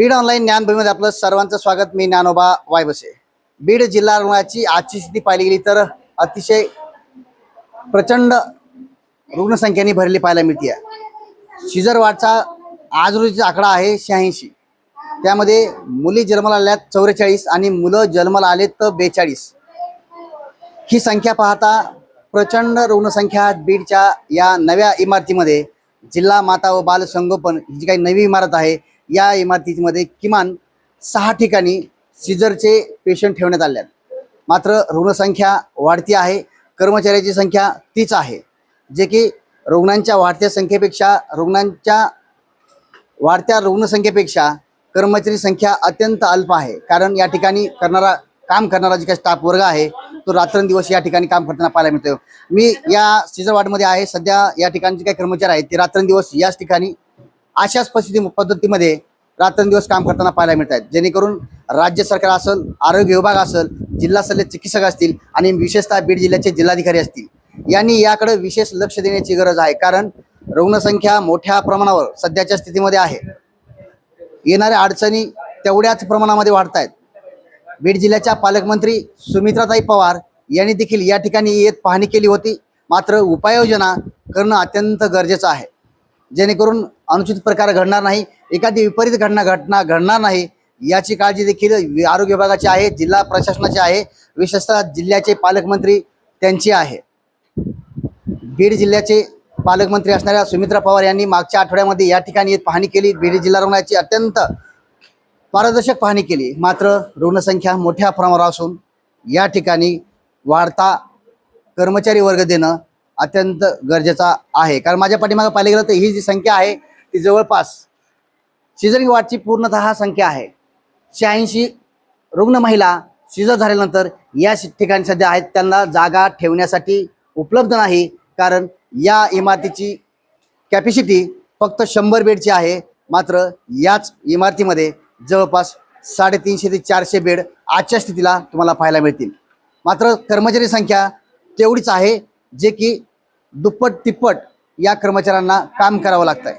Beed online ज्ञानभूमीमध्ये आपलं सर्वांचं स्वागत। मी ज्ञानोबा वायबसे। बीड जिल्हा रुग्णाची आजची स्थिती पाहिली गेली तर अतिशय प्रचंड रुग्णसंख्येने भरली पाहायला मिळते। सीझर वाढचा आज रोजीचा आकडा आहे 86। त्यामध्ये मुली जन्माला आल्यात 44 आणि मुलं जन्माला आलेत तर 42। ही संख्या पाहता प्रचंड रुग्णसंख्या बीडच्या या नव्या इमारतीमध्ये जिल्हा माता व बाल संगोपन ही जी काही नवी इमारत आहे या इमारतीमध्ये किमान 6 ठिकाणी सीझरचे पेशंट ठेवण्यात आले आहेत। मात्र रुग्णसंख्या वाढती आहे, कर्मचाऱ्याची संख्या तीच आहे, जे की रुग्णांच्या वाढत्या रुग्णसंख्येपेक्षा कर्मचारी संख्या अत्यंत अल्प आहे। कारण या ठिकाणी काम करणारा जे काही स्टाफ वर्ग आहे तो रात्रंदिवस या ठिकाणी काम करताना पाहायला मिळतो। मी या सीझर वार्डमध्ये आहे। सध्या या ठिकाणी जे काही कर्मचारी आहेत ते रात्रंदिवस याच ठिकाणी अशाच पद्धतीमध्ये रात्रंदिवस काम करताना पाहायला मिळत आहेत, जेणेकरून राज्य सरकार असेल, आरोग्य विभाग असेल, जिल्हा शल्य चिकित्सक असतील आणि विशेषतः बीड जिल्ह्याचे जिल्हाधिकारी असतील यांनी याकडे विशेष लक्ष देण्याची गरज आहे। कारण रुग्णसंख्या मोठ्या प्रमाणावर सध्याच्या स्थितीमध्ये आहे, येणाऱ्या अडचणी तेवढ्याच प्रमाणामध्ये वाढत आहेत। बीड जिल्ह्याच्या पालकमंत्री सुमित्राताई पवार यांनी देखील या ठिकाणी येत पाहणी केली होती। मात्र उपाययोजना करणं अत्यंत गरजेचं आहे, जेणेकरून अनुचित प्रकार घडणार नाही, एखादी विपरीत घटना घडणार नाही याची काळजी देखील आरोग्य विभागाची आहे, जिल्हा प्रशासनाची आहे, विशेषतः जिल्ह्याचे पालकमंत्री त्यांची आहे। बीड जिल्ह्याचे पालकमंत्री असणाऱ्या सुमित्रा पवार यांनी मागच्या आठवड्यामध्ये या ठिकाणी येत पाहणी केली, बीड जिल्हा रुग्णाची अत्यंत पारदर्शक पाहणी केली। मात्र रुग्णसंख्या मोठ्या प्रमाणावर असून या ठिकाणी वाढता कर्मचारी वर्ग देणं अत्यंत गरजेचा आहे। कारण माझ्या पाठीमागे पाहिलं गेलं तर ही जी संख्या आहे ती जवळपास सीझरिंग वार्डची पूर्णतः संख्या आहे। 86 रुग्ण महिला सीझर झाल्यानंतर या ठिकाणी सध्या आहेत, त्यांना जागा ठेवण्यासाठी उपलब्ध नाही। कारण या इमारतीची कॅपॅसिटी फक्त 100 बेडची आहे, मात्र याच इमारतीमध्ये जवळपास 350 ते 400 बेड आजच्या स्थितीला तुम्हाला पाहायला मिळतील। मात्र कर्मचारी संख्या तेवढीच आहे, जे की दुप्पट तिप्पट या कर्मचाऱ्यांना काम करावं लागतं आहे।